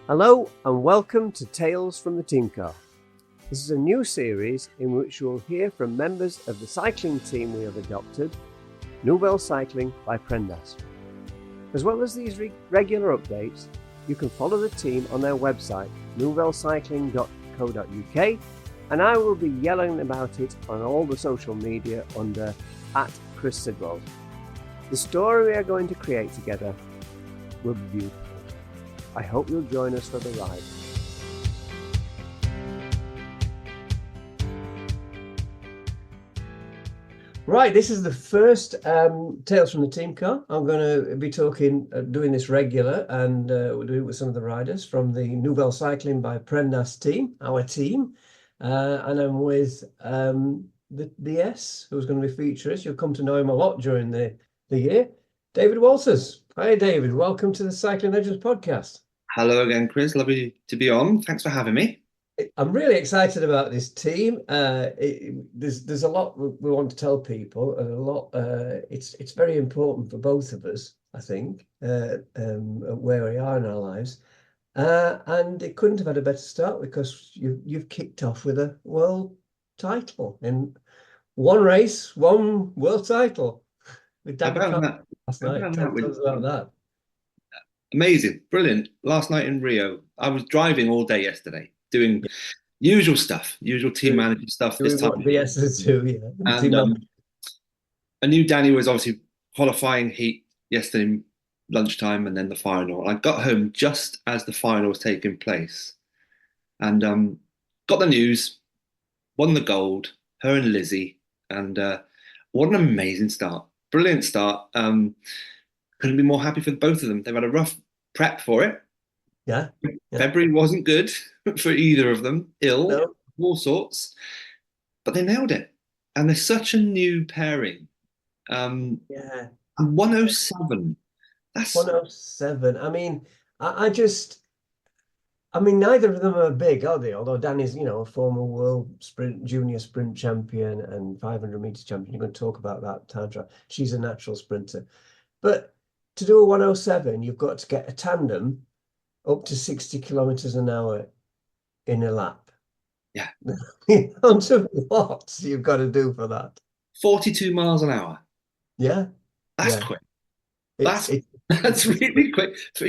Hello and welcome to Tales from the Team Car. This is a new series in which you will hear from members of the cycling team we have adopted, Nouvelle Cycling by Prendas. As well as these regular updates, you can follow the team on their website, nouvellecycling.co.uk, and I will be yelling about it on all the social media under @ChrisSidwell. The story we are going to create together will be beautiful. I hope you'll join us for the ride. Right, this is the first Tales from the Team Car. I'm going to be doing this regular, and we'll do it with some of the riders from the Nouvelle Cycling by Prendas team, our team. And I'm with the S, who's going to be featuring us. You'll come to know him a lot during the year. David Walters. Hi, David. Welcome to the Cycling Legends podcast. Hello again, Chris. Lovely to be on. Thanks for having me. I'm really excited about this team. There's a lot we want to tell people, and a lot. It's very important for both of us, I think, where we are in our lives. And it couldn't have had a better start because you've kicked off with a world title in one race, one world title with Danny Kahn last night. Tell us about that. Amazing, brilliant. Last night in Rio, I was driving all day yesterday, doing usual stuff, usual team manager stuff. This time, BS too, yeah. And I knew Danny was obviously qualifying heat yesterday lunchtime, and then the final. I got home just as the final was taking place, and got the news, won the gold. Her and Lizzie, and what an amazing start! Brilliant start. Couldn't be more happy for both of them. They've had a rough prep for it. Yeah. February wasn't good for either of them. Ill, all sorts, but they nailed it. And they're such a new pairing. 107. That's 107. I mean, neither of them are big, are they? Although Danny's, a former world junior sprint champion and 500 meters champion. You're going to talk about that time trial. She's a natural sprinter. But to do a 107, you've got to get a tandem up to 60 kilometers an hour in a lap. Yeah. The amount of watts you've got to do for that. 42 miles an hour. Yeah. That's quick. That's really quick. So,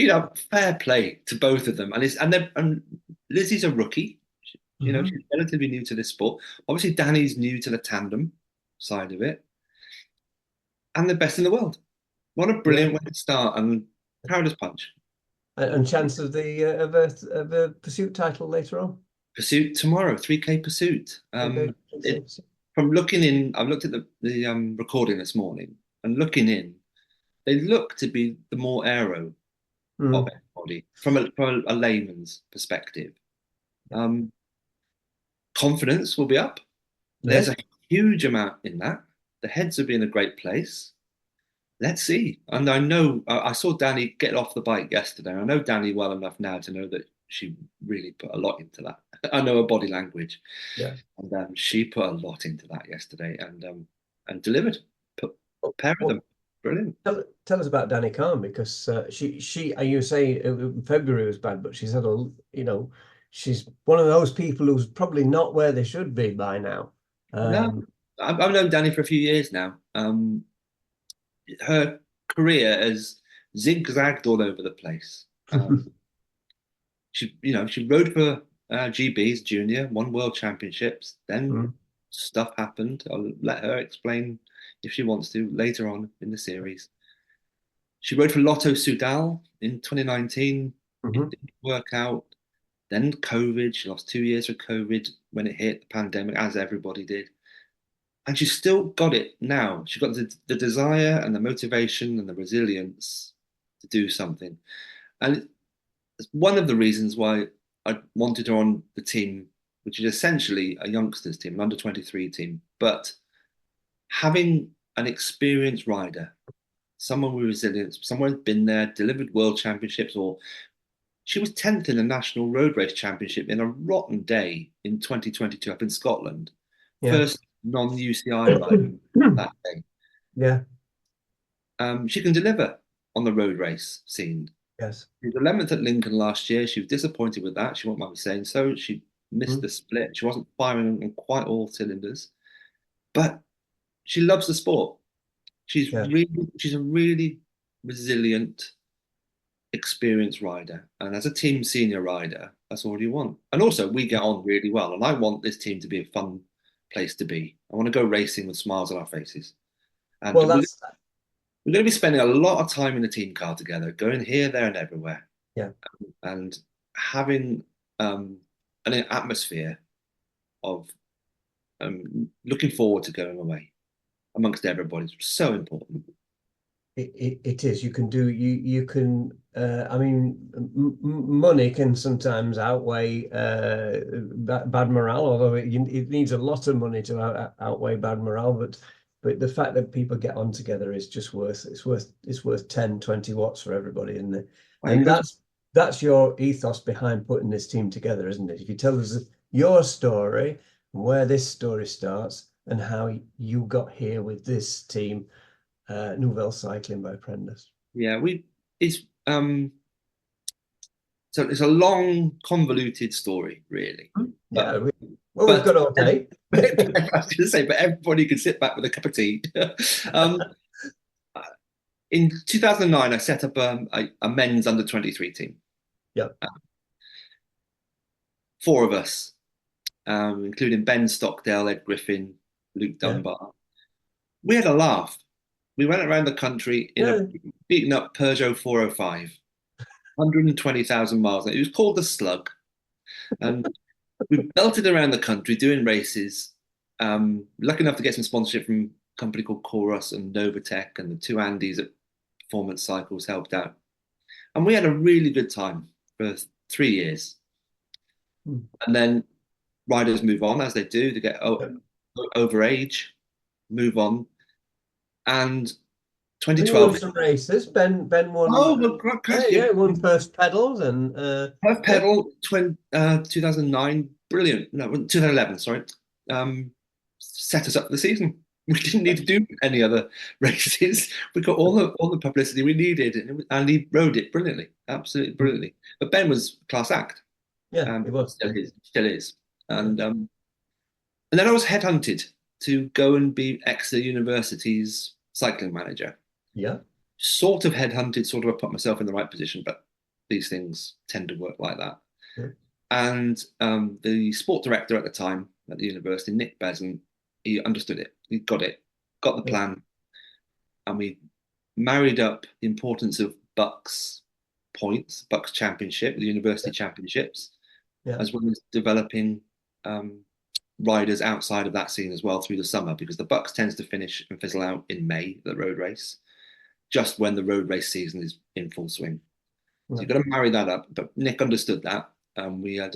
fair play to both of them. And Lizzie's a rookie. She's relatively new to this sport. Obviously, Danny's new to the tandem side of it. And the best in the world. What a brilliant way to start, and proud as punch. And chance of a pursuit title later on. Pursuit tomorrow, 3K pursuit. From looking in, I've looked at the recording this morning, and looking in, they look to be the more aero of everybody from a layman's perspective. Confidence will be up. There's a huge amount in that. The heads will be in a great place. Let's see. And I know I saw Danny get off the bike yesterday. I know Danny well enough now to know that she really put a lot into that. I know her body language. Yeah. And she put a lot into that yesterday and delivered. Put a pair of them. Brilliant. Tell us about Danny Kahn, because she you say February was bad, but she's had she's one of those people who's probably not where they should be by now. No, I've known Danny for a few years now. Her career has zigzagged all over the place. She rode for GB's junior, won world championships. Then stuff happened. I'll let her explain if she wants to later on in the series. She rode for Lotto Soudal in 2019. It didn't work out. Then COVID. She lost 2 years with COVID when it hit the pandemic, as everybody did. And she's still got it now. She's got the desire and the motivation and the resilience to do something. And it's one of the reasons why I wanted her on the team, which is essentially a youngsters team, an under-23 team. But having an experienced rider, someone with resilience, someone who's been there, delivered world championships, or she was 10th in the National Road Race Championship in a rotten day in 2022 up in Scotland. Yeah. First non-UCI ride that day. Yeah. She can deliver on the road race scene. Yes. She was 11th at Lincoln last year. She was disappointed with that. She won't mind me saying so. She missed Mm. the split. She wasn't firing on quite all cylinders, but she loves the sport. Yeah. She's a really resilient, experienced rider, and as a team senior rider, that's all you want. And also, we get on really well, and I want this team to be a fun place to be. I want to go racing with smiles on our faces, and Well, that's we're going to be spending a lot of time in the team car together, going here, there, and everywhere, yeah. and having an atmosphere of looking forward to going away amongst everybody. It's so important. It is. You can do you can. I mean, money can sometimes outweigh bad morale. Although it needs a lot of money to outweigh bad morale. But the fact that people get on together is just worth. It's worth 10, 20 watts for everybody, isn't it? Well, you And go to that's your ethos behind putting this team together, isn't it? If you tell us your story, where this story starts, and how you got here with this team. Nouvelle Cycling by Prendas. yeah, we it's so it's a long, convoluted story, really. Yeah, But well, we've but got all day. I was going to say, but everybody can sit back with a cup of tea. um, in 2009, I set up a men's under 23 team. Yeah, Four of us, including Ben Stockdale, Ed Griffin, Luke yeah, Dunbar. We had a laugh. We went around the country in a yeah. beaten up Peugeot 405, 120,000 miles. It was called the Slug. And we belted around the country doing races. Lucky enough to get some sponsorship from a company called Chorus and Novatech, and the two Andys at Performance Cycles helped out. And we had a really good time for 3 years. Hmm. And then riders move on as they do, they get Yeah. over age, move on. And Well, you won 2012, some races. Ben won. oh, well, Yeah, Christ, yeah, won first pedals and Perth yeah, Pedal 2009, brilliant. No, 2011, sorry. Um, Set us up for the season. We didn't need to do any other races. We got all the publicity we needed, and he rode it brilliantly, absolutely brilliantly. But Ben was a class act. yeah, it was. Still is, still is. Yeah, And then I was headhunted to go and be Exeter University's cycling manager. yeah, Sort of headhunted, sort of put myself in the right position, but these things tend to work like that. yeah, And the sport director at the time at the university, Nick Besant, he understood it. He got the yeah, plan, and we married up the importance of Bucks points, Bucks Championship, the university championships, yeah, as well as developing riders outside of that scene as well through the summer, because the Bucks tends to finish and fizzle out in May, the road race, just when the road race season is in full swing. So yeah. you've got to marry that up. But Nick understood that. We had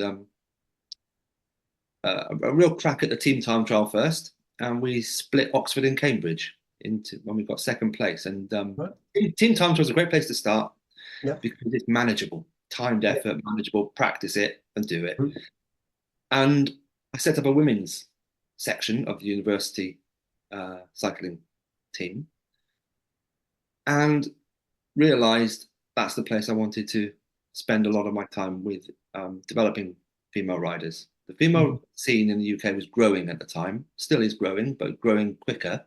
a real crack at the team time trial first, and we split Oxford and Cambridge into when we got second place. And Right. team time trial was a great place to start Yeah, because it's manageable, timed yeah. effort, manageable. Practice it and do it. Mm. And I set up a women's section of the university cycling team, and realised that's the place I wanted to spend a lot of my time with, developing female riders. The Mhm. female scene in the UK was growing at the time, still is growing, but growing quicker.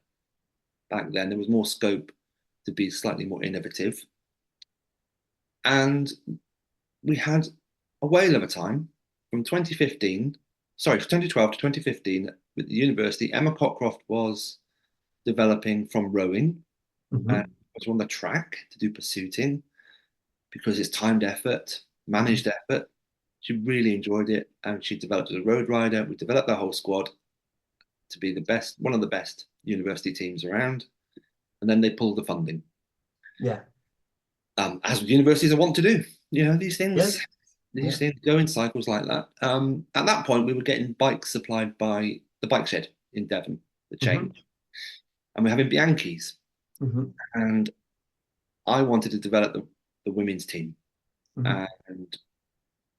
Back then, there was more scope to be slightly more innovative. And we had a whale of a time from 2015, sorry, 2012 to 2015 with the university. Emma Cockcroft was developing from rowing and Mhm. was on the track to do pursuiting because it's timed effort, Mhm. managed effort. She really enjoyed it, and she developed as a road rider. We developed the whole squad to be the best, one of the best university teams around. And then they pulled the funding, Yeah, as universities are wont to do. You know, these yeah, things, these yeah. things go in cycles like that. At that point, we were getting bikes supplied by the bike shed in Devon, the Hmm. change, and we're having Bianchis. Hmm. And I wanted to develop the women's team, Hmm. and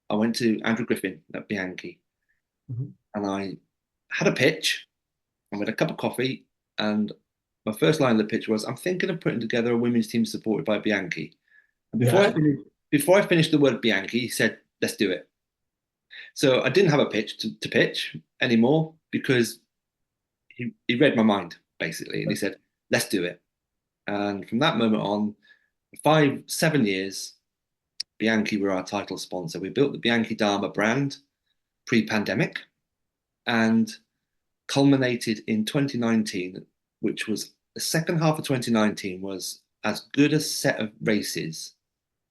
I went to Andrew Griffin at Bianchi, Hmm. and I had a pitch and with a cup of coffee. And my first line of the pitch was, I'm thinking of putting together a women's team supported by Bianchi. And before I Yeah. finished, before I finished the word Bianchi, he said, "Let's do it." So I didn't have a pitch to pitch anymore because he read my mind basically, and he said, "Let's do it." And from that moment on, 7 years, Bianchi were our title sponsor. We built the Bianchi Dharma brand pre-pandemic and culminated in 2019, which was the second half of 2019 was as good a set of races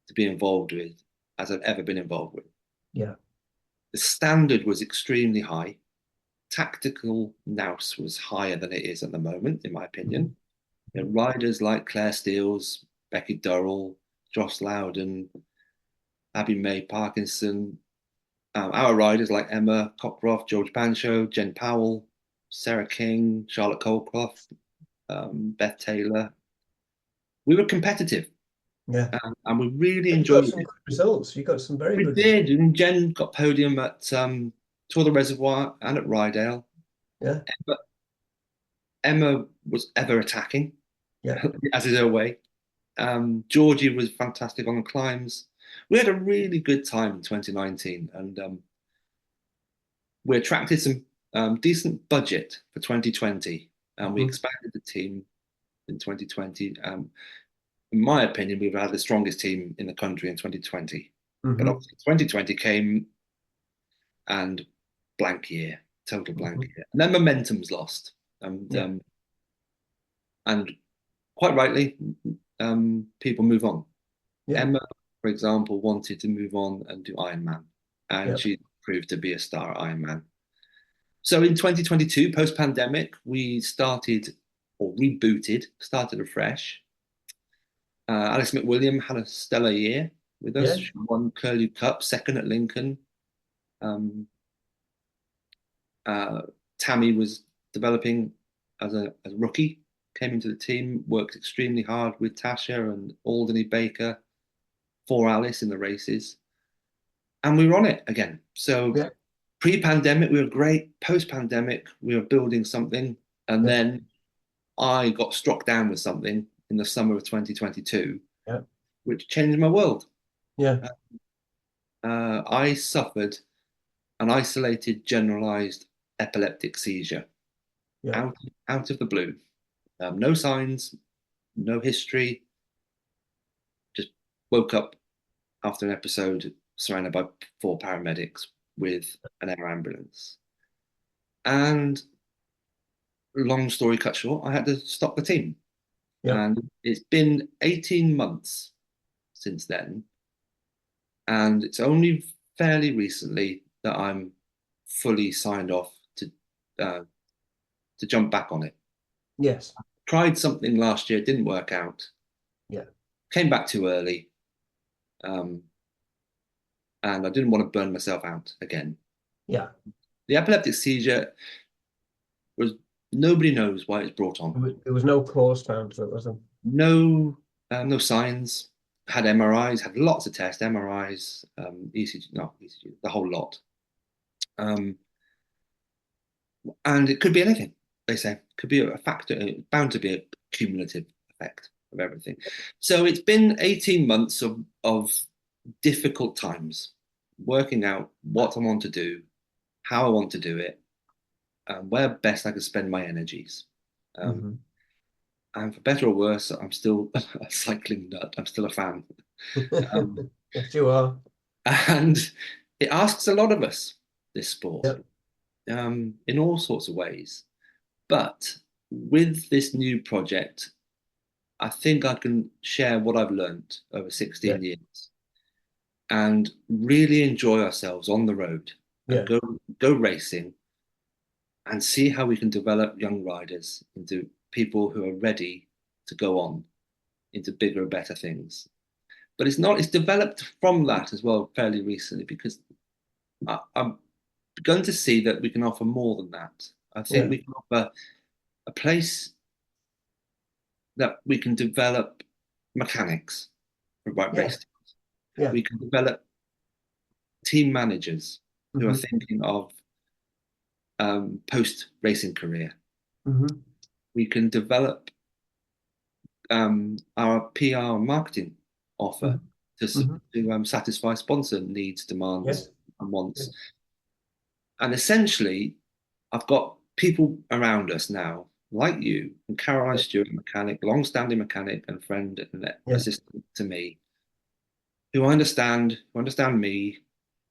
to be involved with as I've ever been involved with. Yeah. The standard was extremely high. Tactical nous was higher than it is at the moment, in my opinion. Riders like Claire Steels, Becky Durrell, Joss Loudon, Abby May Parkinson, our riders like Emma Cockcroft, George Pancho, Jen Powell, Sarah King, Charlotte Colclough, Beth Taylor. We were competitive. Yeah. And we really You enjoyed got some it. good results. You got some very We good did. results. And Jen got podium at Tour the Reservoir and at Rydale. Yeah. But Emma was ever attacking, Yeah. as is her way. Georgie was fantastic on the climbs. We had a really good time in 2019, and we attracted some decent budget for 2020, and we expanded the team in 2020. In my opinion, we've had the strongest team in the country in 2020. But obviously, 2020 came and blank year, total blank year, and then momentum's lost, and quite rightly, people move on. Yeah. Emma, for example, wanted to move on and do Ironman, and she proved to be a star at Ironman. So in 2022, post-pandemic, we started or rebooted, started afresh. Alice McWilliam had a stellar year with us. She won Curlew Cup, second at Lincoln. Tammy was developing as a rookie, came into the team, worked extremely hard with Tasha and Alderney Baker for Alice in the races. And we were on it again. So pre-pandemic, we were great. Post-pandemic, we were building something. And then I got struck down with something in the summer of 2022, which changed my world. Yeah. I suffered an isolated generalized epileptic seizure out of the blue. No signs, no history. Just woke up after an episode surrounded by 4 paramedics with an air ambulance. And long story cut short, I had to stop the team. And it's been 18 months since then. And it's only fairly recently that I'm fully signed off to jump back on it. Yes. Tried something last year, didn't work out. Yeah. Came back too early. And I didn't want to burn myself out again. Yeah. The epileptic seizure was, nobody knows why it's brought on. There was no cause found for it, was there? No, no signs. Had MRIs, had lots of tests, MRIs, ECG, no, ECG, the whole lot. And it could be anything, they say. Could be a factor, bound to be a cumulative effect of everything. So it's been 18 months of difficult times, working out what I want to do, how I want to do it, where best I can spend my energies. And for better or worse, I'm still a cycling nut. I'm still a fan. Yes, you are. And it asks a lot of us, this sport, in all sorts of ways. But with this new project, I think I can share what I've learned over 16 years and really enjoy ourselves on the road and go racing and see how we can develop young riders into people who are ready to go on into bigger and better things. But it's developed from that as well fairly recently because I'm begun to see that we can offer more than that. I think we can offer a place that we can develop mechanics for race teams. We can develop team managers who are thinking of post-racing career. We can develop our PR and marketing offer to satisfy sponsor needs, demands, Yes. and wants. Yes. And essentially, I've got people around us now, like you and Caroline Stewart, mechanic, long-standing mechanic and friend and Yes. assistant to me, who understand me,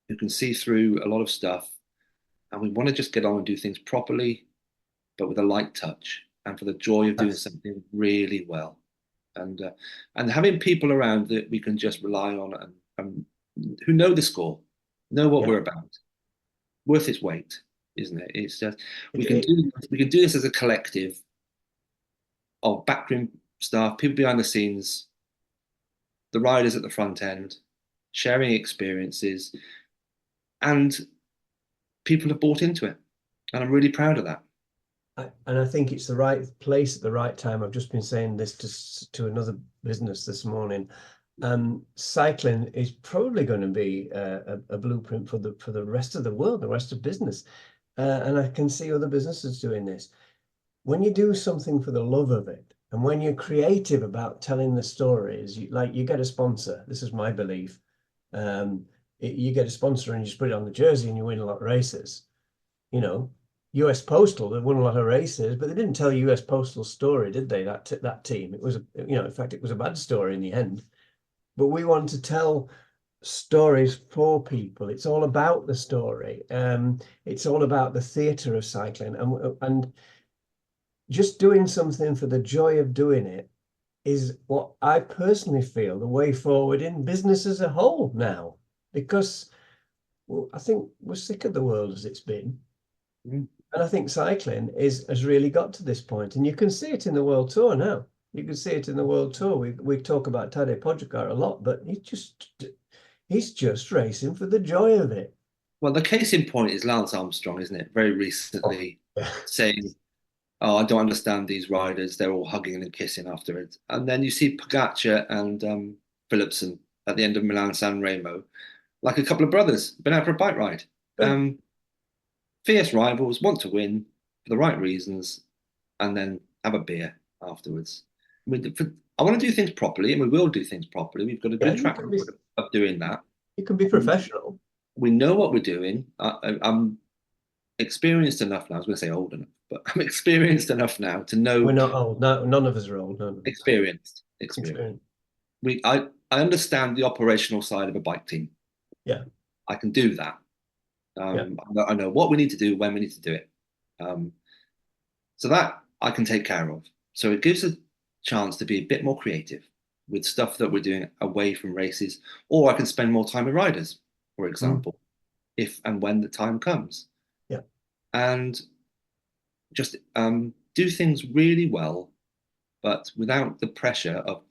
who can see through a lot of stuff, and we want to just get on and do things properly, but with a light touch, and for the joy of doing That's something really well, and having people around that we can just rely on and who know the score, know what yeah. we're about, worth its weight, isn't it? It's just It, it, we can do this as a collective of backroom staff, people behind the scenes, the riders at the front end, sharing experiences, and people have bought into it, and I'm really proud of that. and I think it's the right place at the right time. I've just been saying this to another business this morning. Cycling is probably going to be a blueprint for the rest of the world, the rest of business. And I can see other businesses doing this. When you do something for the love of it, and when you're creative about telling the stories, like you get a sponsor. This is my belief. You get a sponsor and you just put it on the jersey and you win a lot of races. You know, US Postal, they won a lot of races, but they didn't tell US Postal's story, did they? That team. It was, in fact, it was a bad story in the end. But we want to tell stories for people. It's all about the story. It's all about the theatre of cycling, and just doing something for the joy of doing it is what I personally feel the way forward in business as a whole now, because I think we're sick of the world as it's been. Mm. And I think cycling has really got to this point, and you can see it in the World Tour now. You can see it in the World Tour. We talk about Tadej Pogacar a lot, but he's just racing for the joy of it. Well, the case in point is Lance Armstrong, isn't it? Very recently Yeah. saying, "Oh, I don't understand these riders. They're all hugging and kissing afterwards." And then you see Pogacar and Philipsen at the end of Milan San Remo, like a couple of brothers, been out for a bike ride. Um, Fierce rivals, want to win for the right reasons, and then have a beer afterwards. I want to do things properly, and we will do things properly. We've got a Yeah, good track record of doing that. you can be professional. We know what we're doing. I'm experienced enough now. I was going to say old enough, but I'm experienced enough now to We're know. not old. No, none of us are old. None of us. Experienced. Experience. I understand the operational side of a bike team. Yeah, I can do that. yeah. I know what we need to do when we need to do it. Um, so that I can take care of. So it gives a chance to be a bit more creative with stuff that we're doing away from races, or I can spend more time with riders, for Mm, example, if and when the time comes, yeah. and just do things really well, but without the pressure of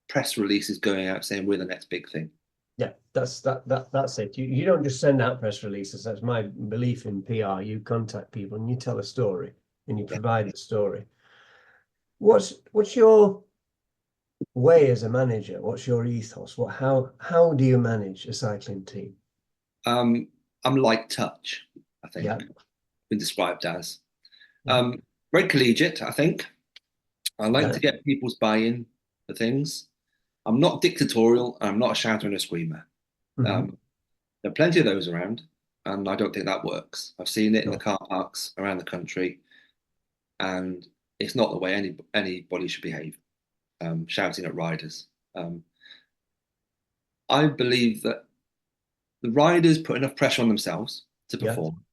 press releases going out saying we're the next big thing. Yeah, that's it. You don't just send out press releases. That's my belief in PR. You contact people and you tell a story and you Yeah. provide a story. What's your way as a manager? What's your ethos? How do you manage a cycling team? Um, I'm light touch, I think, Yeah, been described as. yeah, Very collegiate, I think. I like yeah. to get people's buy-in for things. I'm not dictatorial, and I'm not a shouter and a screamer. Hmm. Um, there are plenty of those around, and I don't think that works. I've seen it in the No. car parks around the country, and it's not the way anybody should behave, shouting at riders. I believe that the riders put enough pressure on themselves to Yeah. perform.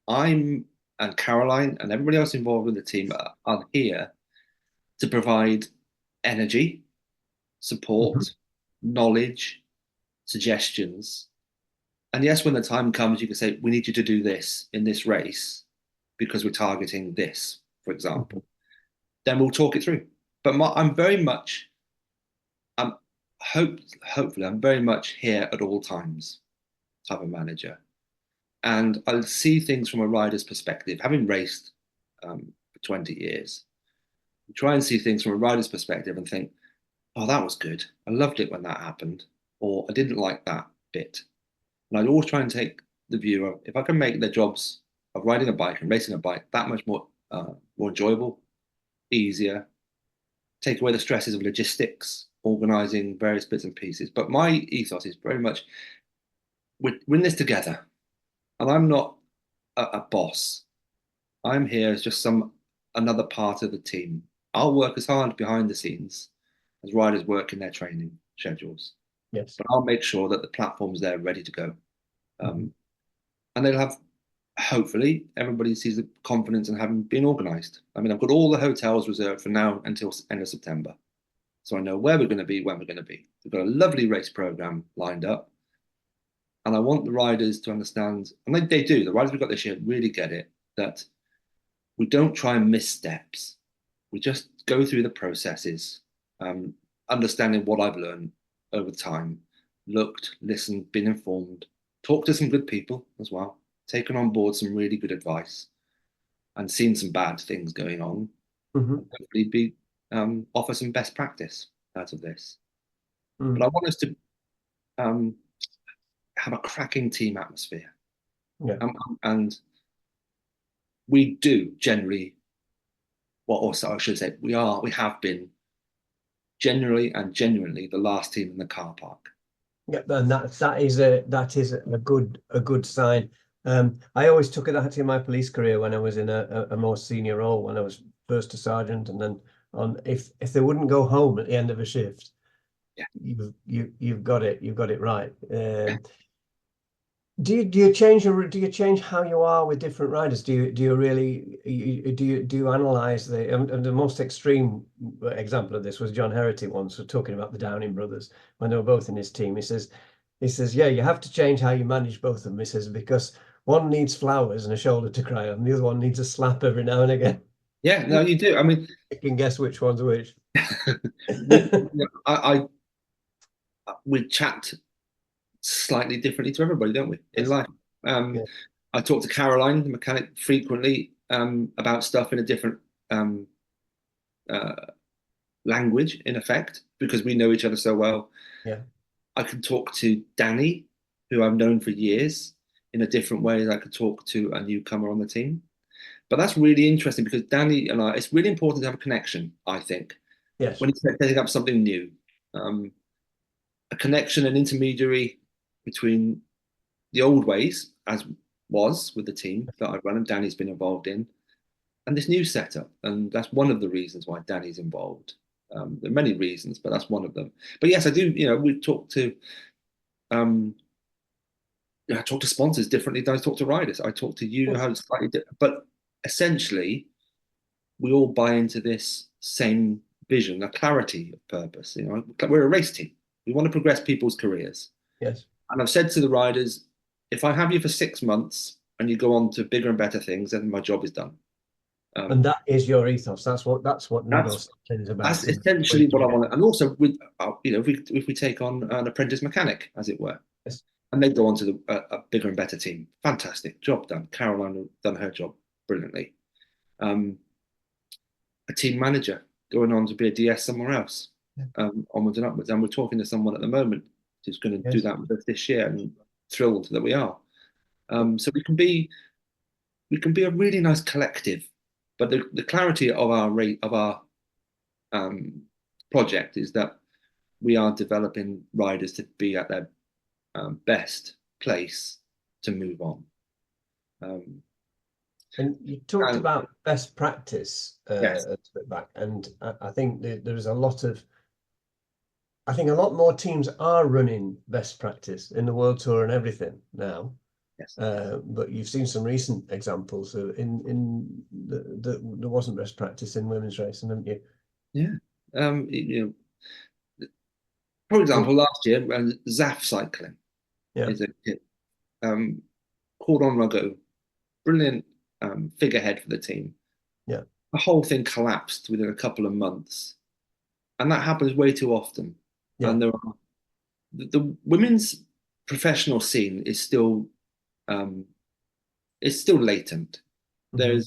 I'm and Caroline and everybody else involved in the team are here to provide energy, Hmm. support, knowledge, suggestions. And yes, when the time comes, you can say, we need you to do this in this race because we're targeting this, for Hmm. example. Then we'll talk it through. But I'm very much, I'm hopefully, I'm very much here at all times type of manager. And I see things from a rider's perspective, having raced for 20 years. Try and see things from a rider's perspective and think, oh, that was good. I loved it when that happened, or I didn't like that bit. And I'd always try and take the view of if I can make their jobs of riding a bike and racing a bike that much more enjoyable, easier, take away the stresses of logistics organising various bits and pieces. But my ethos is very much we're in this together, and I'm not a boss. I'm here as just another part of the team. I'll work as hard behind the scenes as riders work in their training schedules, Yes. but I'll make sure that the platform's there ready to go. And they'll have, hopefully, everybody sees the confidence in having been organised. I mean, I've got all the hotels reserved for now until end of September. So I know where we're going to be, when we're going to be. We've got a lovely race program lined up. And I want the riders to understand, and they do, the riders we've got this year really get it, that we don't try and miss steps. We just go through the processes, understanding what I've learned over time, looked, listened, been informed, talked to some good people as well, taken on board some really good advice, and seen some bad things going on. Hopefully offer some best practice out of this. But I want us to have a cracking team atmosphere. Yeah. And we do generally, well, also I should say, we have been generally and genuinely the last team in the car park. Yeah, and that is a good sign. I always took that in my police career when I was in a more senior role, when I was first a sergeant, and then on if they wouldn't go home at the end of a shift, yeah, you've got it right. Do you change how you are with different riders? Do you really do you analyze the most extreme example of this was John Herity once talking about the Downing brothers when they were both in his team. He says, yeah, you have to change how you manage both of them. He says, because one needs flowers and a shoulder to cry on, the other one needs a slap every now and again. Yeah, no, you do. I mean, you can guess which one's which. We chat slightly differently to everybody, don't we, in life? I talk to Caroline, the mechanic, frequently about stuff in a different language, in effect, because we know each other so well. Yeah. I can talk to Danny, who I've known for years, in a different way as I could talk to a newcomer on the team. But that's really interesting because Danny and it's really important to have a connection, I think. Yes. When you're setting up something new, a connection, an intermediary between the old ways, as was with the team that I've run and Danny's been involved in, and this new setup. And that's one of the reasons why Danny's involved. There are many reasons, but that's one of them. But yes, I do. We talk to, I talk to sponsors differently than I talk to riders. I talk to you how slightly different, but essentially, we all buy into this same vision, a clarity of purpose. We're a race team. We want to progress people's careers. Yes. And I've said to the riders, if I have you for 6 months and you go on to bigger and better things, then my job is done. And that is your ethos. That's what Nugo is about. That's essentially what I want. And also, with if we take on an apprentice mechanic, as it were, yes, and they go on to a bigger and better team, fantastic job done. Caroline has done her job brilliantly. A team manager going on to be a DS somewhere else, onwards and upwards. And we're talking to someone at the moment who's going to do that with us this year, and thrilled that we are. So we can be a really nice collective. But the clarity of our project is that we are developing riders to be at their best place to move on. And you talked about best practice yes. a bit back, and I think there's a lot more teams are running best practice in the World Tour and everything now. Yes. But you've seen some recent examples there wasn't best practice in women's racing, haven't you? Yeah. For example, last year, Zaf cycling is a Cordon Rago, brilliant figurehead for the team. Yeah. The whole thing collapsed within a couple of months, and that happens way too often. Yeah. And the women's professional scene is still latent. Mm-hmm.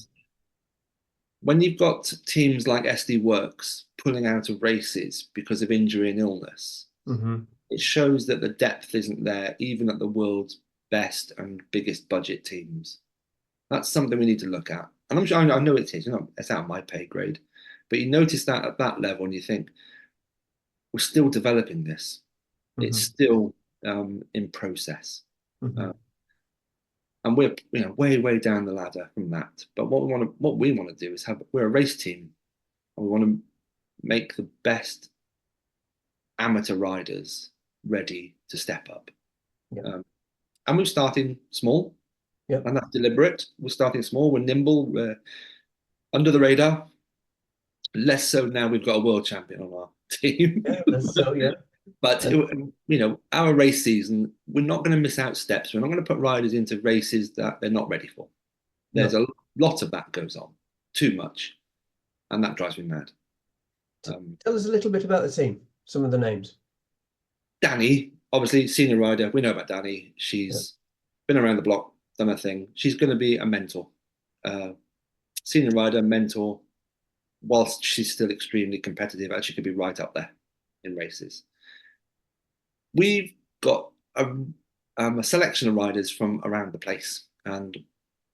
When you've got teams like SD Works pulling out of races because of injury and illness, mm-hmm. it shows that the depth isn't there, even at the world's best and biggest budget teams. That's something we need to look at. And I'm sure I know it is. It's out of my pay grade, but you notice that at that level, and you think we're still developing this. It's Hmm. still in process. Hmm. Uh, and we're way down the ladder from that. But what we want to do is we're a race team, and we want to make the best amateur riders ready to step up. Yeah. And we're starting small, Yeah. and that's deliberate. We're starting small. We're nimble. We're under the radar. Less so now. We've got a world champion on our team. Yeah. So yeah. But And our race season, we're not going to miss out steps. We're not going to put riders into races that they're not ready for. There's no. a lot of that goes on, too much, and that drives me mad. Tell us a little bit about the team. Some of the names. Danny, obviously senior rider, we know about Danny. Yeah. She's been around the block, done her thing. She's going to be a mentor, uh, senior rider, mentor. Whilst she's still extremely competitive, and she could be right up there in races. We've got a selection of riders from around the place, and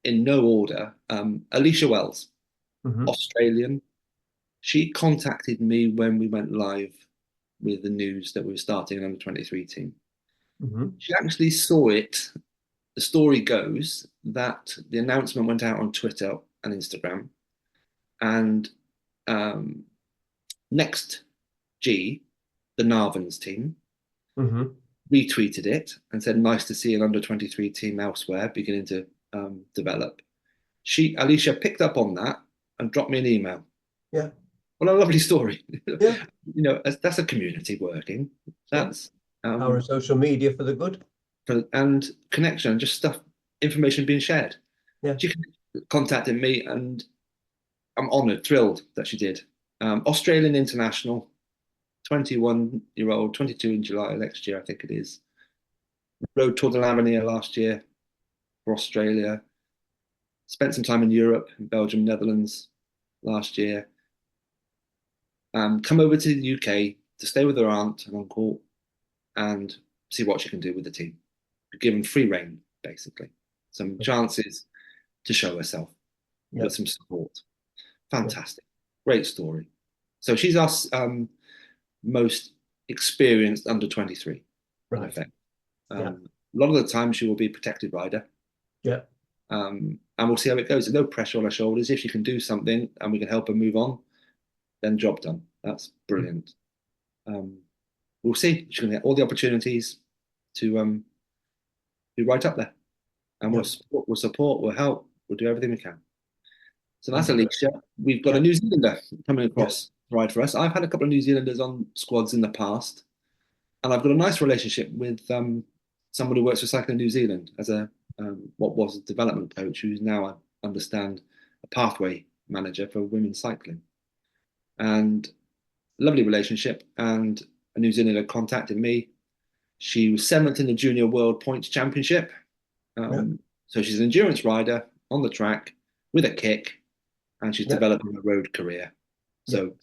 in no order. Alicia Wells, Hmm. Australian. She contacted me when we went live with the news that we were starting an under 23 team. Hmm. She actually saw it. The story goes that the announcement went out on Twitter and Instagram, and um, Next G, the Narvans team, Hmm. retweeted it and said, "Nice to see an under 23 team elsewhere beginning to develop." Alicia picked up on that and dropped me an email. Yeah. What a lovely story. Yeah. That's a community working. Yeah. That's Power of social media for the good. and connection, just stuff, information being shared. Yeah. She contacted me, and I'm honoured, thrilled that she did. Australian international, 21-year-old, 22 in July next year, I think it is. Rode Tour de l'Avenir last year for Australia. Spent some time in Europe, in Belgium, Netherlands last year. Come over to the UK to stay with her aunt and uncle and see what she can do with the team. Given free reign, basically. Some chances to show herself Yeah. with some support. Yeah. Fantastic. Great story. So she's our most experienced under 23, in Right. effect. Yeah. A lot of the time she will be a protected rider. Yeah. And we'll see how it goes. There's no pressure on her shoulders. If she can do something and we can help her move on, then job done. That's brilliant. We'll see. She's going to get all the opportunities to be right up there. And Yeah. we'll support, we'll help, we'll do everything we can. So that's Wonderful. Alicia. We've got Yeah. a New Zealander coming Yeah. across to ride for us. I've had a couple of New Zealanders on squads in the past, and I've got a nice relationship with someone who works for Cycling New Zealand as a what was a development coach, who's now, I understand, a pathway manager for women's cycling. And lovely relationship. And a New Zealander contacted me. She was seventh in the Junior World Points Championship. Yeah. So she's an endurance rider on the track with a kick, and she's Yeah. developing a road career. Yeah. So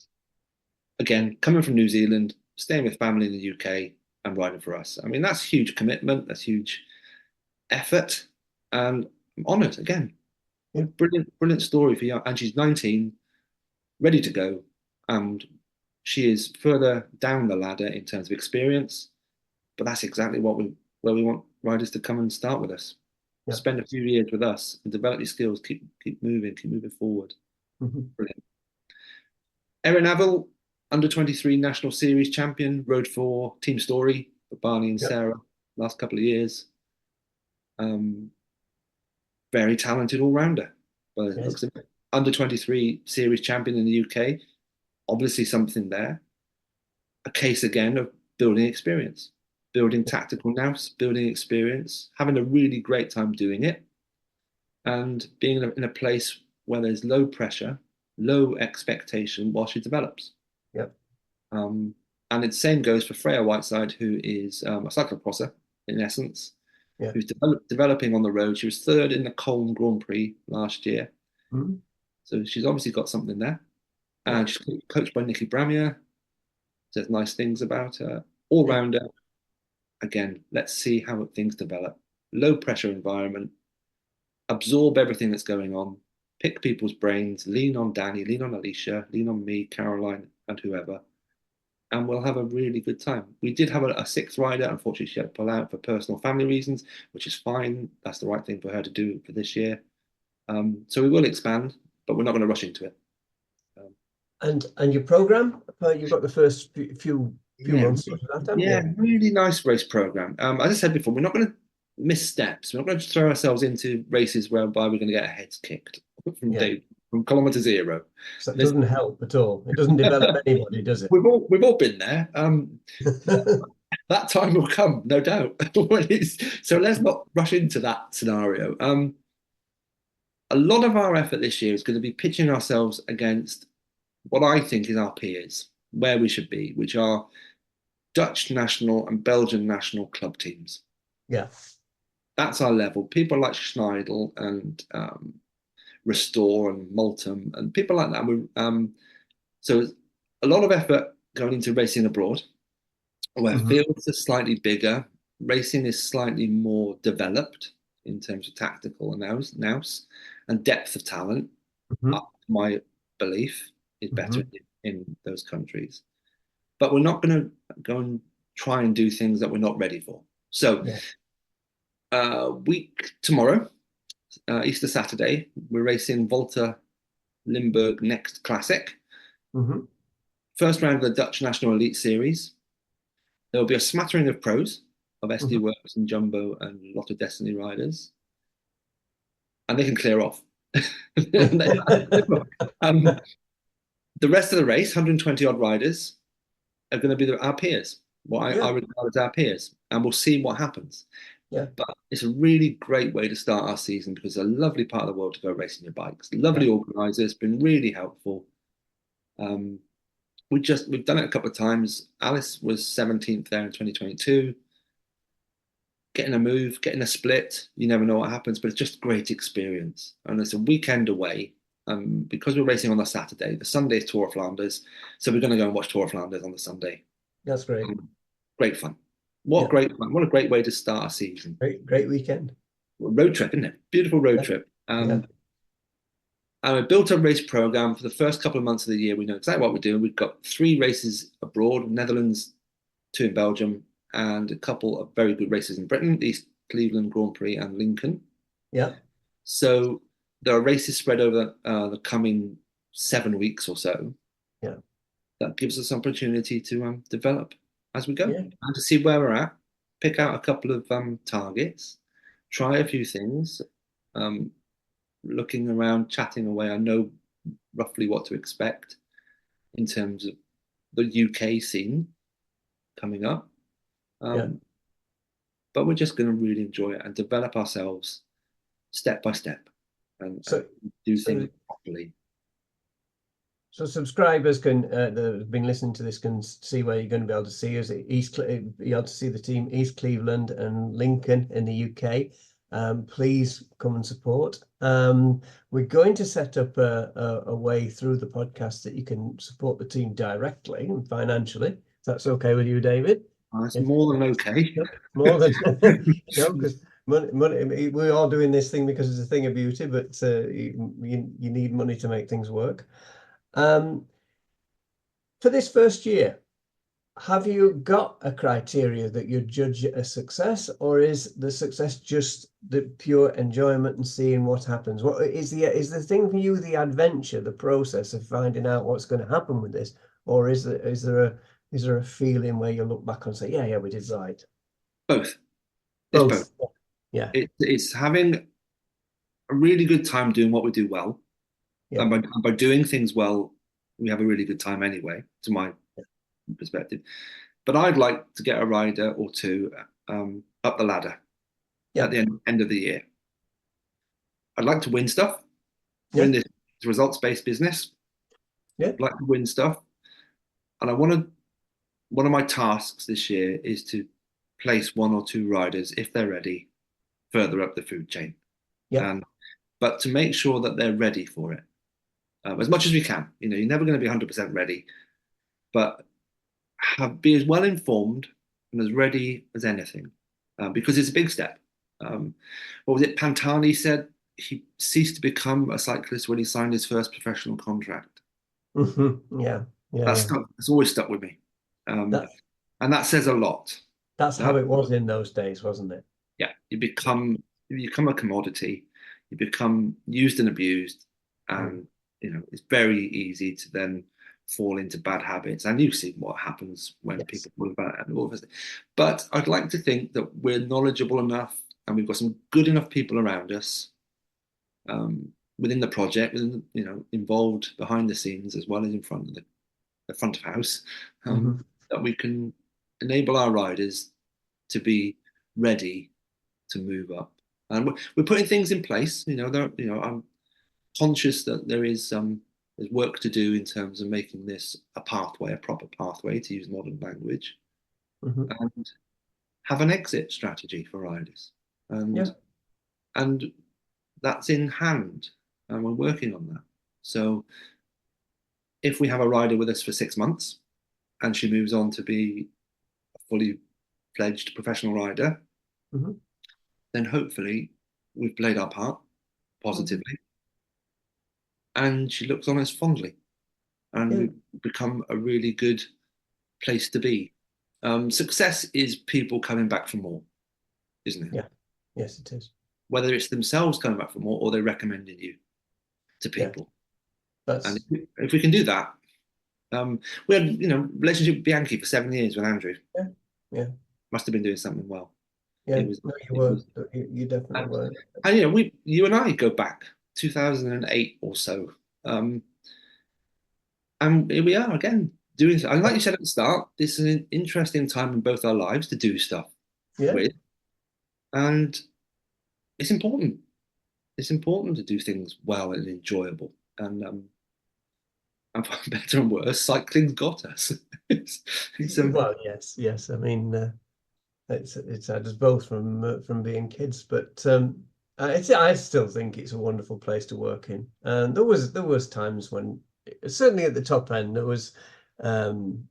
again, coming from New Zealand, staying with family in the UK, and riding for us. I mean, that's huge commitment. That's huge effort, and I'm honoured again. Yeah. Brilliant, brilliant story for young. And she's 19, ready to go, and she is further down the ladder in terms of experience. But that's exactly where we want riders to come and start with us. Yeah. Spend a few years with us and develop your skills. Keep moving forward. Hmm. Brilliant. Erin Avil, under 23 National Series champion, rode for Team Story for Barney and Yeah. Sarah last couple of years. Very talented all rounder. But Yes. looks under 23 series champion in the UK. Obviously something there. A case again of building experience, building tactical nous, building experience, having a really great time doing it, and being in a place where there's low pressure, low expectation while she develops. Yeah. And the same goes for Freya Whiteside, who is a cyclocrosser in essence, Yeah. who's developing on the road. She was third in the Colne Grand Prix last year. Mm. So she's obviously got something there. Yeah. And she's coached by Nikki Bramier. Says nice things about her. All Yeah. rounder. Again, let's see how things develop. Low pressure environment. Absorb everything that's going on. Pick people's brains. Lean on Danny. Lean on Alicia. Lean on me, Caroline, and whoever. and we'll have a really good time. We did have a sixth rider. Unfortunately, she had to pull out for personal family reasons, which is fine. That's the right thing for her to do for this year. So we will expand, but we're not going to rush into it. And your program, you've got the first few Yeah, months of that, haven't yeah, you? really nice race program. As I said before, we're not going to miss steps. We're not going to throw ourselves into races whereby we're going to get our heads kicked Yeah. from kilometer zero. So it There's doesn't help at all. It doesn't develop anybody, does it? we've all been there. That time will come, no doubt. So let's not rush into that scenario. A lot of our effort this year is going to be pitching ourselves against what I think is our peers, where we should be, which are Dutch national and Belgian national club teams. Yeah. That's our level. People like Schneidel and Restore and Multum and people like that. So a lot of effort going into racing abroad, where Hmm. fields are slightly bigger, racing is slightly more developed in terms of tactical nous, and depth of talent. Hmm. My belief is better Hmm. in those countries. But we're not going to go and try and do things that we're not ready for. So, Yeah. week tomorrow, Easter Saturday, we're racing Volta Limburg Next Classic. Hmm. First round of the Dutch National Elite Series. There will be a smattering of pros, of SD Hmm. Works and Jumbo and Lotto Destiny riders, and they can clear off. um, the rest of the race, 120 odd riders, are going to be our peers, what I Yeah. regard as our peers, and we'll see what happens. Yeah. But it's a really great way to start our season because it's a lovely part of the world to go racing your bikes. Yeah. Lovely organisers, been really helpful. Um, we've done it a couple of times. Alice was 17th there in 2022. Getting a move, getting a split, you never know what happens, but it's just a great experience. And it's a weekend away. Because we're racing on the Saturday, the Sunday is Tour of Flanders, so we're going to go and watch Tour of Flanders on the Sunday. That's great. Great fun. What Yeah. great fun. What a great way to start a season. Great weekend. Road trip, isn't it? Beautiful road Yeah. trip. Yeah. And we built a race program for the first couple of months of the year. We know exactly what we're doing. We've got 3 races abroad, Netherlands, 2 in Belgium, and a couple of very good races in Britain, East Cleveland Grand Prix and Lincoln. Yeah. So there are races spread over the coming 7 weeks or so. Yeah. That gives us opportunity to develop as we go Yeah. and to see where we're at, pick out a couple of targets, try a few things, looking around, chatting away. I know roughly what to expect in terms of the UK scene coming up. Yeah. But we're just going to really enjoy it and develop ourselves step by step and So, do so things properly. So subscribers can that have been listening to this can see where you're going to be able to see us. Be able to see the team East Cleveland and Lincoln in the UK. Please come and support. We're going to set up a way through the podcast that you can support the team directly and financially. If that's okay with you, David? That's more than okay. More than because money, we're all doing this thing because it's a thing of beauty, but you need money to make things work. For this first year, have you got a criteria that you judge a success, or is the success just the pure enjoyment and seeing what happens? What is the thing for you, the adventure, the process of finding out what's going to happen with this, or is there a feeling where you look back and say, yeah, we did right? Both. It's both. Both. Yeah. It's having a really good time doing what we do well. Yeah. And by doing things well, we have a really good time anyway, to my perspective. But I'd like to get a rider or two up the ladder Yeah. at the end of the year. I'd like to win stuff. Yeah. We're in this results-based business. Yeah. I'd like to win stuff. And one of my tasks this year is to place 1 or 2 riders, if they're ready, further up the food chain. Yeah. But to make sure that they're ready for it as much as we can. You know, you're never going to be 100% ready, but be as well informed and as ready as anything, because it's a big step. What was it? Pantani said he ceased to become a cyclist when he signed his first professional contract. Mm-hmm. Yeah. Yeah. That's always stuck with me. um, That's and that says a lot. that's That how it was in those days, wasn't it? yeah, you become a commodity, you become used and abused, Mm. and it's very easy to then fall into bad habits. And you see what happens when Yes. people fall into bad habits. But I'd like to think that we're knowledgeable enough, and we've got some good enough people around us, within the project, involved behind the scenes as well as in front of the front of house, Hmm. that we can enable our riders to be ready to move up. And we're putting things in place. I'm conscious that there's work to do in terms of making this a pathway, a proper pathway, to use modern language, Hmm. and have an exit strategy for riders. And Yeah. and that's in hand, and we're working on that. So if we have a rider with us for 6 months and she moves on to be a fully fledged professional rider, Hmm. then hopefully we've played our part Hmm. positively, and she looks on us fondly, and Yeah. we've become a really good place to be. Success is people coming back for more, isn't it? Yeah. Yes, it is. Whether it's themselves coming back for more or they're recommending you to Yeah. people. And That's if we can do that, we had, relationship with Bianchi for 7 years with Andrew. yeah. Yeah. Must have been doing something well. Yeah. It was, No, you it were. was, You definitely and, were. and you and I go back 2008 or so. Um, And here we are again doing. And like you said at the start, this is an interesting time in both our lives to do stuff Yeah. with, and it's important. It's important to do things well and enjoyable. And for better and worse, cycling's got us. it's, it's Well, yes, yes. I mean, it's had us both from being kids, but I still think it's a wonderful place to work in. And there was times when certainly at the top end there was um,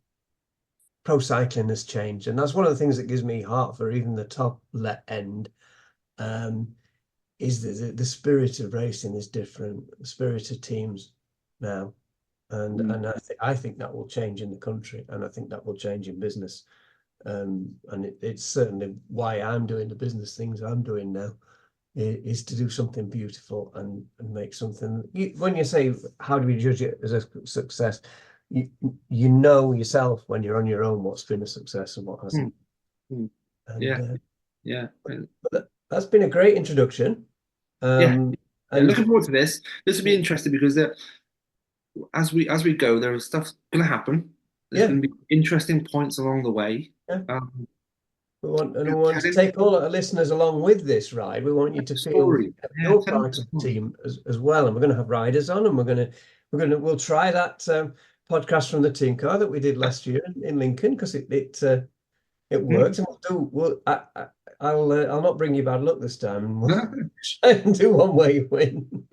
pro cycling has changed, and that's one of the things that gives me heart for even the top let end. Um, is the spirit of racing is different, the spirit of teams now, and I think that will change in the country, and I think that will change in business. And it's certainly why I'm doing the business things I'm doing now is to do something beautiful and make something. When you say how do we judge it as a success, you you know yourself when you're on your own what's been a success and what mm, hasn't. mm. And Yeah, yeah, that's been a great introduction. yeah, Um, yeah. and Looking forward to this. This will be interesting because as we go, there is stuff going to happen. There's yeah, going to be interesting points along the way. yeah. Um, We want to telling take all our listeners along with this ride. We want you to the feel story. Yeah, you're telling the part of the story. team as well. And we're going to have riders on, and we'll try that podcast from the team car that we did last year in Lincoln because it Mm. worked. And I'll not bring you bad luck this time. We'll try and do one where you win.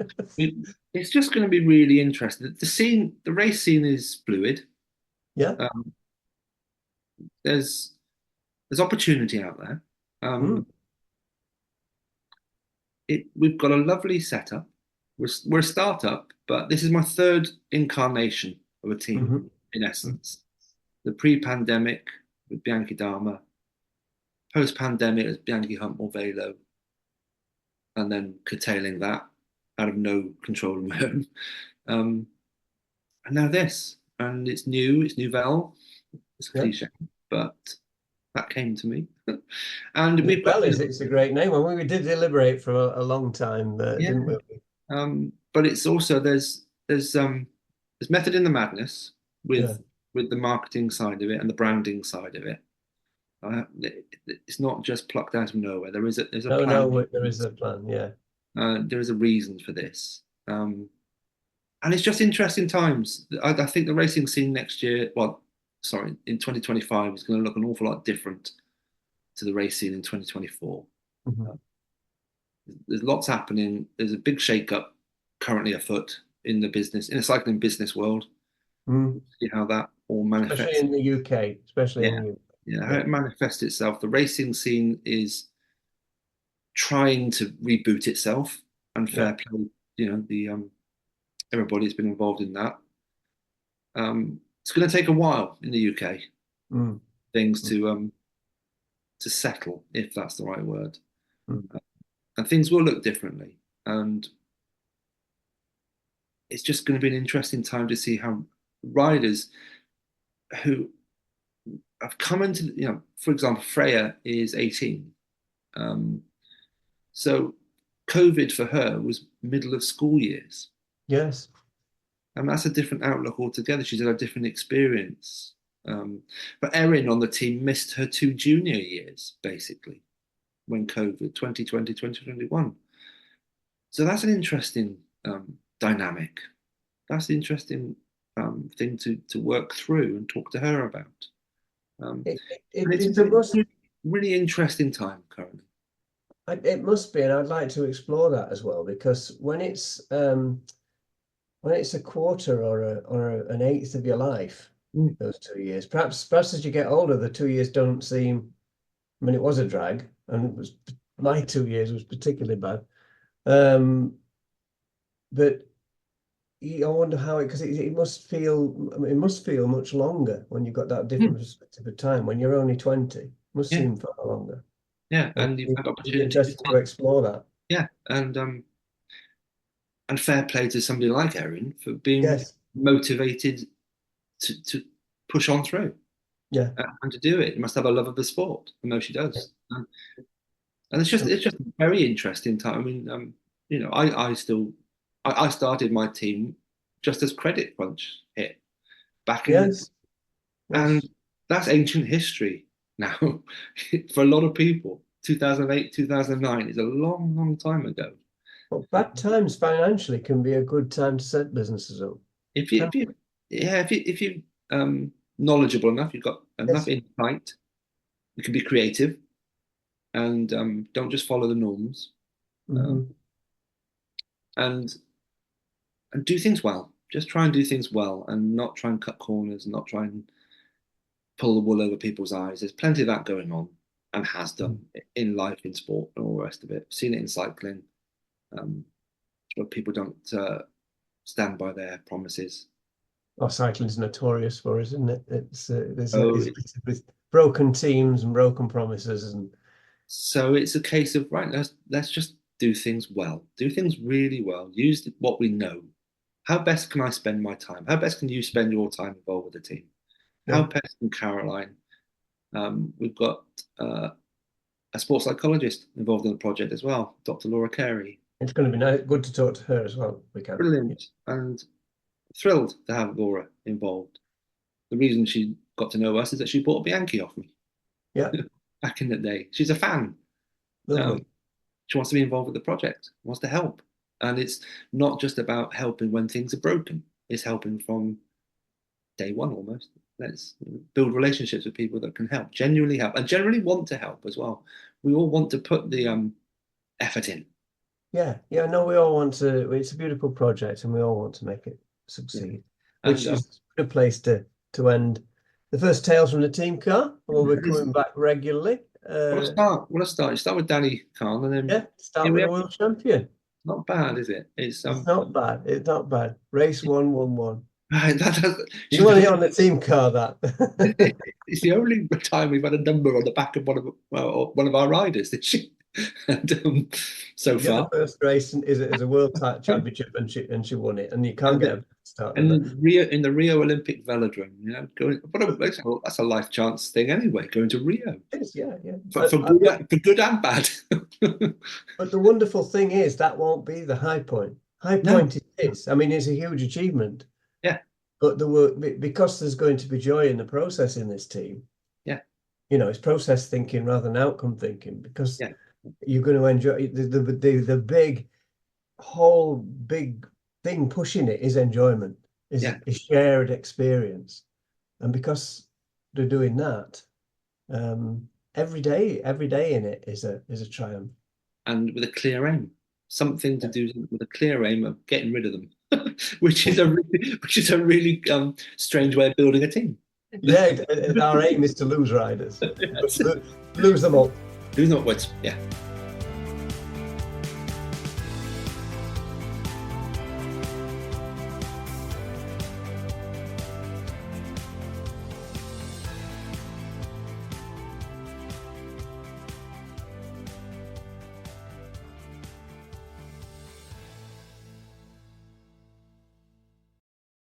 It's just going to be really interesting. The race scene is fluid. Yeah. Um, there's opportunity out there. Mm. Um, we've got a lovely setup. We're a startup, but this is my third incarnation of a team, Hmm. in essence. The pre-pandemic with Bianchi Dharma, post-pandemic as Bianchi Huntmore Velo, and then curtailing that out of no control of my own. Um, and now this, and it's new, it's nouvelle, it's a Yeah. cliche, but that came to me. And we've got, Well, it's a great name. I mean, we did deliberate for a long time, yeah, didn't we? but it's also there's method in the madness Yeah. with the marketing side of it and the branding side of it. It's not just plucked out of nowhere. There's a No, plan. no, there is a plan. Yeah. There is a reason for this. And it's just interesting times. I think the racing scene next year, well, sorry, in 2025 is going to look an awful lot different to the race scene in 2024. Mhm. Uh, there's lots happening. There's a big shake-up currently afoot in the cycling business world. Mm. See how that all Especially manifests. in the UK, especially in Yeah, the UK. yeah, how Yeah. it manifests itself. The racing scene is trying to reboot itself, and Yeah. fair play. The everybody's been involved in that. It's going to take a while in the UK. things to settle, if that's the right word. Mm. And things will look differently. And it's just going to be an interesting time to see how riders who have come into, for example, Freya is 18. So COVID for her was middle of school years. Yes. And that's a different outlook altogether. She's had a different experience. But Erin on the team missed her 2 junior years, basically, when COVID, 2020, 2021. So that's an interesting dynamic. That's an interesting thing to work through and talk to her about. It's a really interesting time currently. It must be, and I'd like to explore that as well, because when it's a quarter or an eighth of your life, those 2 years, perhaps as you get older, the 2 years don't seem. I mean, it was a drag, and my 2 years was particularly bad. But I wonder how because it must feel much longer when you've got that different perspective of time. When you're only 20, it must seem far longer. Yeah, and you've had opportunity to explore that. Yeah, and fair play to somebody like Erin for being motivated to push on through. Yeah, and to do it. You must have a love of the sport. I know she does. Yeah. And it's just a very interesting time. I mean, I started my team just as Credit Crunch hit back in and that's ancient history now for a lot of people. 2008, 2009 is a long, long time ago. Well, bad times financially can be a good time to set businesses up. If you knowledgeable enough, you've got enough insight, you can be creative, and don't just follow the norms, and do things well. Just try and do things well, and not try and cut corners, and not try and pull the wool over people's eyes. There's plenty of that going on, and has done in life, in sport, and all the rest of it. I've seen it in cycling, where people don't stand by their promises. Oh, cycling's notorious for, isn't it? It's broken teams and broken promises, and so it's a case of let's just do things well, do things really well, use what we know. How best can I spend my time? How best can you spend your time involved with the team? How best can Caroline? We've got a sports psychologist involved in the project as well, Dr. Laura Carey. It's going to be good to talk to her as well. We can. Brilliant. And thrilled to have Laura involved. The reason she got to know us is that she bought a Bianchi off me. Yeah. Back in the day. She's a fan. She wants to be involved with the project, wants to help. And it's not just about helping when things are broken. It's helping from day one almost. Let's build relationships with people that can help, genuinely help, and generally want to help as well. We all want to put the effort in. Yeah, no, we all want to. It's a beautiful project, and we all want to make it succeed. Yeah. Which is a good place to end the first Tales from the Team Car. Well, we're coming back regularly. We'll start. You start with Danny Kahn, and then start with a world champion. Not bad, is it? It's not bad. It's not bad. Race 1-1-1. You want to get on the team car? It's the only time we've had a number on the back of one of our riders this year. And, so far, the first race is a world championship, and she won it, and you can't get a start. And in the Rio Olympic Velodrome, that's a life chance thing anyway. Going to Rio, yeah. For good and bad. But the wonderful thing is that won't be the high point. High point is, I mean, it's a huge achievement. Yeah. But because there's going to be joy in the process in this team. Yeah. It's process thinking rather than outcome thinking, because you're going to enjoy the big thing pushing it is enjoyment, is shared experience. And because they're doing that, every day in it is a triumph. And with a clear aim. Something to do with a clear aim of getting rid of them, which is a really strange way of building a team. Yeah, our aim is to lose riders. Lose them all. Lose them all. Yeah.